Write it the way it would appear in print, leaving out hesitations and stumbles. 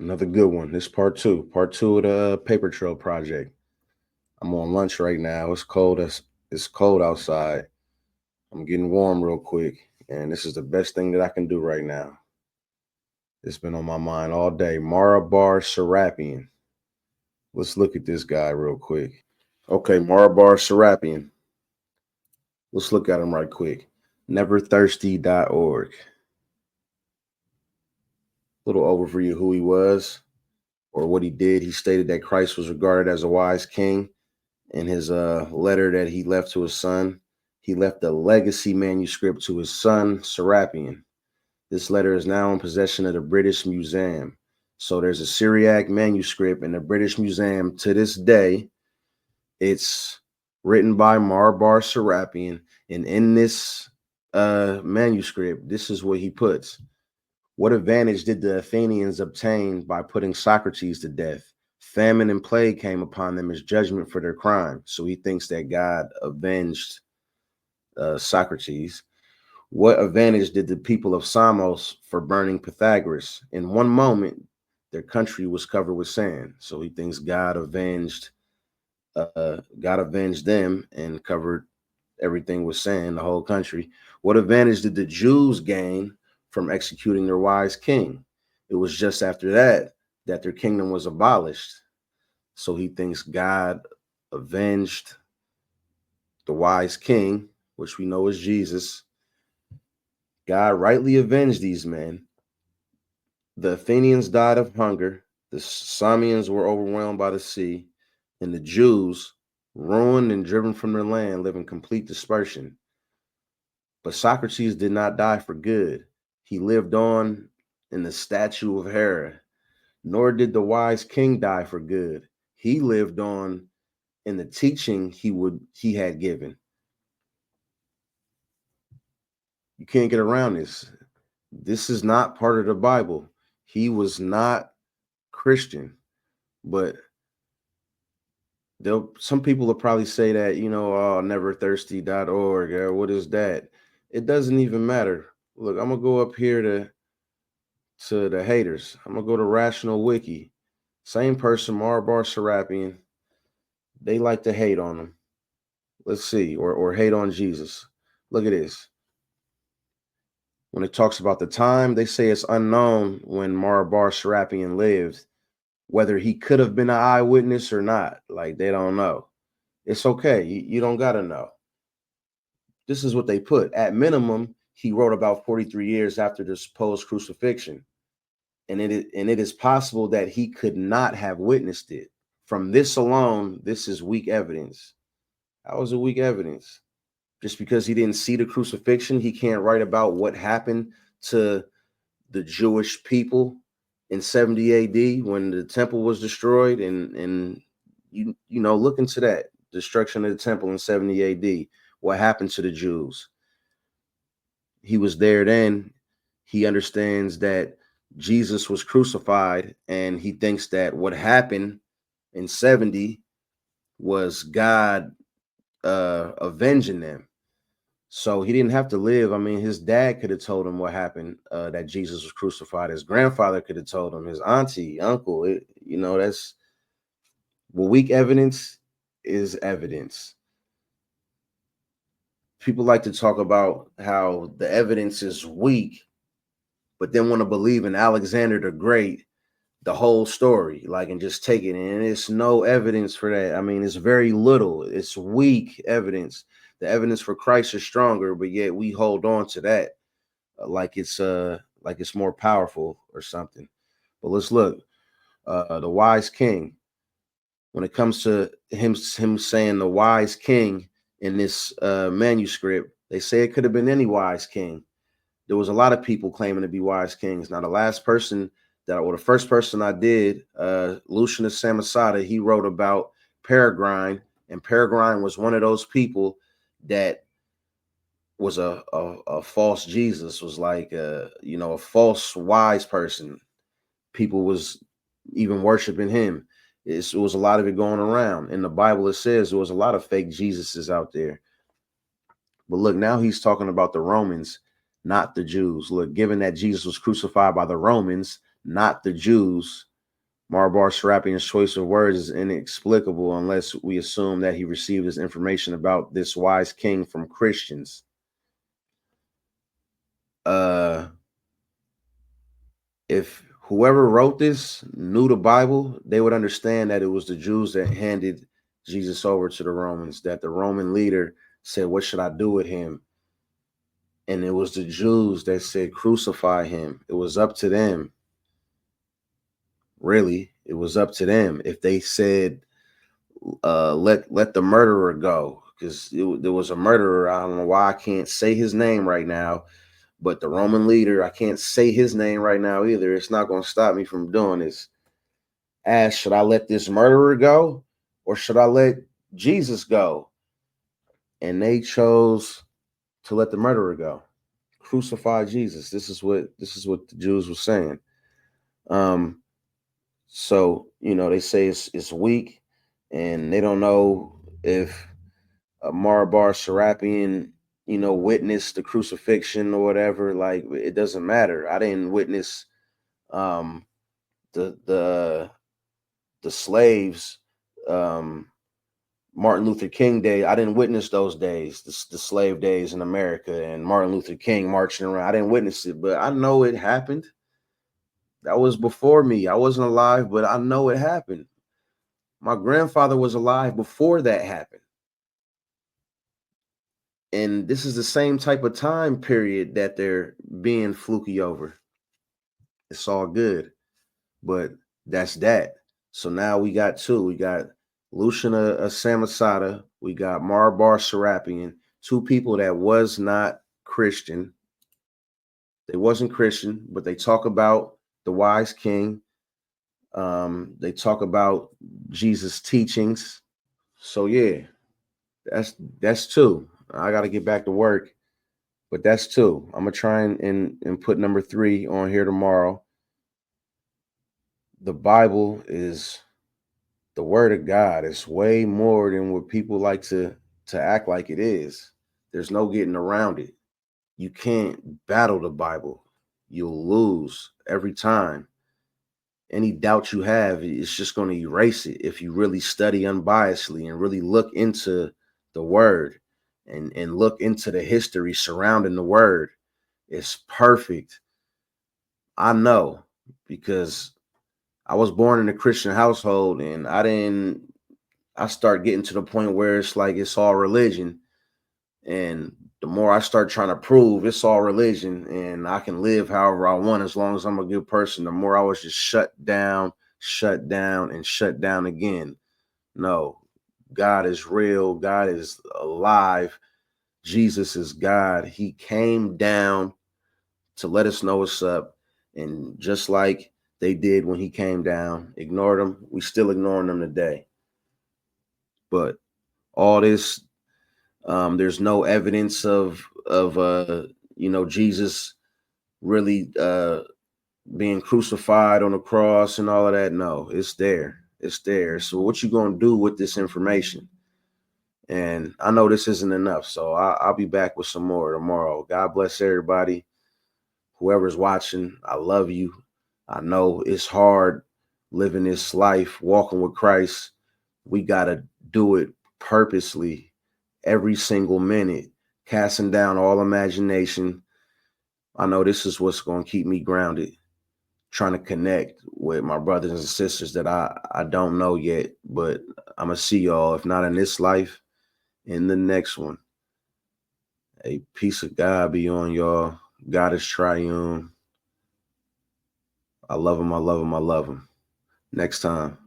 Another good one. This part two of the paper trail project. I'm on lunch right now. It's cold outside. I'm getting warm real quick, and this is the best thing that I can do right now. It's been on my mind all day. Mara Bar Serapion. Let's look at this guy real quick. Okay, Mara Bar Serapion. Let's look at him right quick. Neverthirsty.org. Little overview of who he was or what he did. He stated that Christ was regarded as a wise king. In his letter that he left to his son, he left a legacy manuscript to his son, Serapion. This letter is now in possession of the British Museum. So there's a Syriac manuscript in the British Museum to this day. It's written by Mara Bar Serapion. And in this manuscript, this is what he puts. What advantage did the Athenians obtain by putting Socrates to death? Famine and plague came upon them as judgment for their crime. So he thinks that God avenged Socrates. What advantage did the people of Samos for burning Pythagoras? In one moment, their country was covered with sand. So he thinks God avenged them and covered everything with sand, the whole country. What advantage did the Jews gain from executing their wise king? It was just after that their kingdom was abolished. So he thinks God avenged the wise king, which we know is Jesus. God rightly avenged these men. The Athenians died of hunger. The Samians were overwhelmed by the sea. And the Jews, ruined and driven from their land, live in complete dispersion. But Socrates did not die for good. He lived on in the statue of Hera. Nor did the wise king die for good. He lived on in the teaching he had given. You can't get around this. This is not part of the Bible. He was not Christian, but some people will probably say that, oh, neverthirsty.org, or what is that? It doesn't even matter. Look, I'm gonna go up here to the haters. I'm gonna go to Rational Wiki. Same person, Mara Bar Serapion. They like to hate on him. Let's see, or hate on Jesus. Look at this. When it talks about the time, they say it's unknown when Mara Bar Serapion lived, whether he could have been an eyewitness or not. Like, they don't know. It's okay. You don't got to know. This is what they put. At minimum, he wrote about 43 years after the supposed crucifixion. And it is possible that he could not have witnessed it. From this alone, this is weak evidence. How is it weak evidence? Just because he didn't see the crucifixion, he can't write about what happened to the Jewish people in 70 AD when the temple was destroyed. And look into that. Destruction of the temple in 70 AD. What happened to the Jews? He was there then. He understands that Jesus was crucified, and he thinks that what happened in 70 was God avenging them. So he didn't have to live. I mean, his dad could have told him what happened, that Jesus was crucified. His grandfather could have told him, his auntie, uncle. That's weak evidence is evidence. People like to talk about how the evidence is weak, but then want to believe in Alexander the Great, the whole story, and just take it. And it's no evidence for that. I mean, it's very little. It's weak evidence. The evidence for Christ is stronger, but yet we hold on to that like it's more powerful or something. But let's look. The wise king. When it comes to him saying the wise king in this manuscript, they say it could have been any wise king. There was a lot of people claiming to be wise kings. Now, the first person I did, Lucianus Samosata, he wrote about Peregrine, and Peregrine was one of those people that was a false Jesus, was like a false wise person. People was even worshiping him. It was a lot of it going around. In the Bible, it says there was a lot of fake Jesuses out there. But look, now he's talking about the Romans, not the Jews. Look, given that Jesus was crucified by the Romans, not the Jews, Mara Bar Serapion's choice of words is inexplicable unless we assume that he received his information about this wise king from Christians. If whoever wrote this knew the Bible, they would understand that it was the Jews that handed Jesus over to the Romans, that the Roman leader said, "What should I do with him?" And it was the Jews that said, "Crucify him." It was up to them. Really, it was up to them. If they said, let the murderer go, because there was a murderer. I don't know why I can't say his name right now, but the Roman leader, I can't say his name right now either. It's not going to stop me from doing this. Asked, should I let this murderer go or should I let Jesus go? And they chose to let the murderer go. Crucify Jesus. This is what the Jews were saying. So they say it's weak, and they don't know if Mara Bar Serapion witnessed the crucifixion or whatever. Like, it doesn't matter. I didn't witness um, the slaves. Martin Luther King Day. I didn't witness those days, the slave days in America, and Martin Luther King marching around. I didn't witness it, but I know it happened. That was before me. I wasn't alive, but I know it happened. My grandfather was alive before that happened. And this is the same type of time period that they're being fluky over. It's all good, but that's that. So now we got two. We got Lucian Samasada. We got Mara Bar Serapion. Two people that was not Christian. They wasn't Christian, but they talk about the wise king. They talk about Jesus' teachings. So yeah, that's two. I got to get back to work, but that's two. I'm gonna try and put number 3 on here tomorrow. The Bible is the word of God. It's way more than what people like to act like it is. There's no getting around it. You can't battle the Bible. You'll lose every time. Any doubt you have, it's just going to erase it if you really study unbiasedly and really look into the word and look into the history surrounding the word. It's perfect. I know, because I was born in a Christian household, and I start getting to the point where it's like it's all religion. And the more I start trying to prove it's all religion and I can live however I want as long as I'm a good person, the more I was just shut down, and shut down again. No, God is real. God is alive. Jesus is God. He came down to let us know what's up. And just like they did when he came down, ignored him, we still ignoring him today. But all this, there's no evidence of Jesus really being crucified on the cross and all of that. No, it's there. It's there. So what you gonna do with this information? And I know this isn't enough, so I'll be back with some more tomorrow. God bless everybody. Whoever's watching, I love you. I know it's hard living this life, walking with Christ. We gotta do it purposely every single minute, casting down all imagination. I know this is what's going to keep me grounded, trying to connect with my brothers and sisters that I don't know yet, but I'm going to see y'all, if not in this life, in the next one. A peace of God be on y'all. God is triune. I love him. I love him. I love him. Next time.